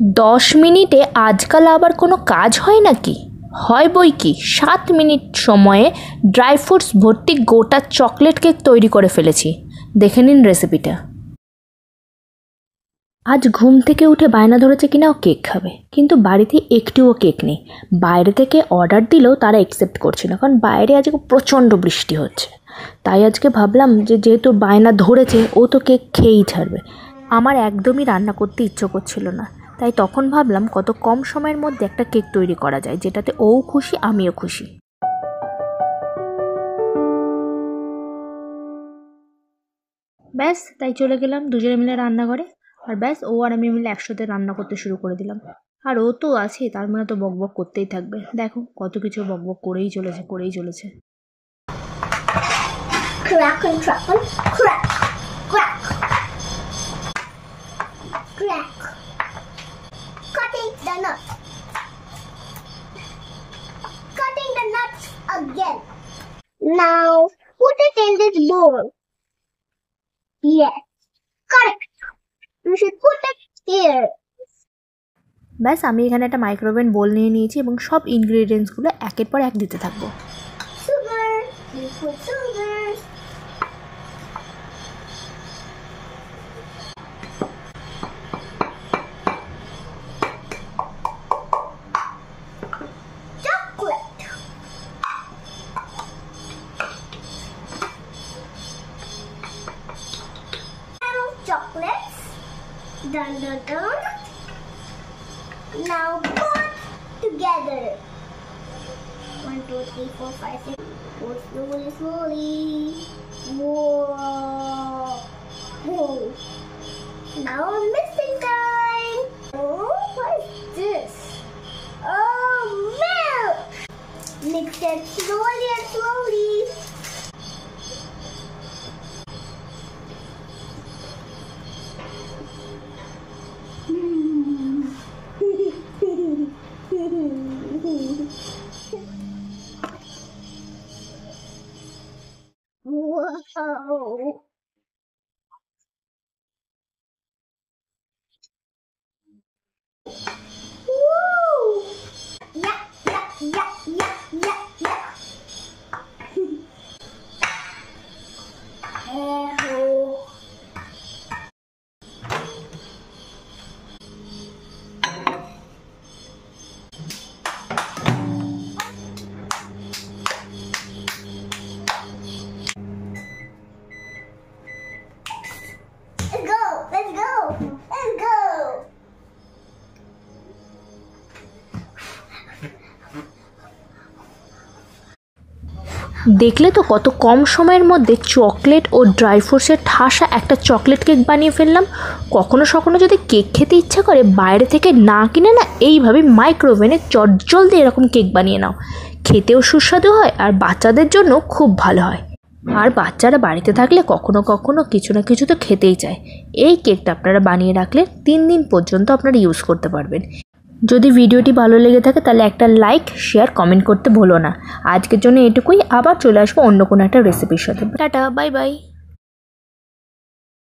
10 মিনিটে আজকাল আবার কোনো কাজ হয় নাকি? হয় বই কি, 7 মিনিট সময়ে ড্রাই ফ্রুটস ভর্তি গোটা চকলেট কেক তৈরি করে ফেলেছি। দেখে নিন রেসিপিটা। আজ ঘুম থেকে উঠে বায়না ধরেছে কিনা ও কেক খাবে, কিন্তু বাড়িতে একটুও কেক নেই। বাইরে থেকে অর্ডার দিলেও তারা অ্যাকসেপ্ট করছে না, কারণ বাইরে আজকে প্রচণ্ড বৃষ্টি হচ্ছে। তাই আজকে ভাবলাম যে যেহেতু বায়না ধরেছে, ও তো কেক খেয়েই ছাড়বে। আমার একদমই রান্না করতে ইচ্ছে করছিল না, তাই তখন ভাবলাম কত কম সময়ের মধ্যে একটা কেক তৈরি করা যায়, যেটাতে ওও খুশি আমিও খুশি। ব্যাস, তাই চলে গেলাম দুজনে মিলে রান্নাঘরে। আর ব্যাস, ও আর আমি মিলে একসাথে রান্না করতে শুরু করে দিলাম। আর ও তো আছে, তার মানে তো বকবক করতেই থাকবে। দেখো কত কিছু বকবক করেই চলেছে। Crack and crackle, crack, crack, crack. Cutting the nut. Cutting the nuts again. Now put it in this bowl. Yes, correct. You should put it here. ব্যাস, আমি এখানে একটা মাইক্রোওভেন বোল নিয়ে নিয়েছি এবং সব ইনগ্রিডিয়েন্টসগুলো একের পর এক দিতে থাকবো। Sugar, you put sugar. Chocolate. Chocolates. Dun. Now put together. 1, 2, 3, 4, 5, 6. Put slowly. Whoa. Now mixing time. Oh, what is this? Oh, milk. Mix it slowly. Whoa. Woo. Yeah. Let's go. দেখলে তো কত কম সময়ের মধ্যে চকলেট ও dry ফ্রুটসের ঠাসা একটা chocolate cake বানিয়ে ফেললাম। কখনো যদি কেক খেতে ইচ্ছা করে, বাইরে থেকে না কিনে না, এইভাবে মাইক্রোওভেনে চটজলদি এরকম কেক বানিয়ে নাও। খেতেও সুস্বাদু হয় আর বাচ্চাদের জন্য খুব ভালো হয়। আর বাচ্চারা বাড়িতে থাকলে কখনো কিছু না কিছু তো খেতেই চায়। এই কেকটা আপনারা বানিয়ে রাখলে 3 দিন পর্যন্ত আপনারা ইউজ করতে পারবেন। যদি ভিডিওটি ভালো লেগে থাকে তাহলে একটা লাইক, শেয়ার, কমেন্ট করতে ভুলো না। আজকের জন্য এটুকুই। আবার চলে আসবো অন্য কোনো একটা রেসিপির সাথে। Tata, bye bye.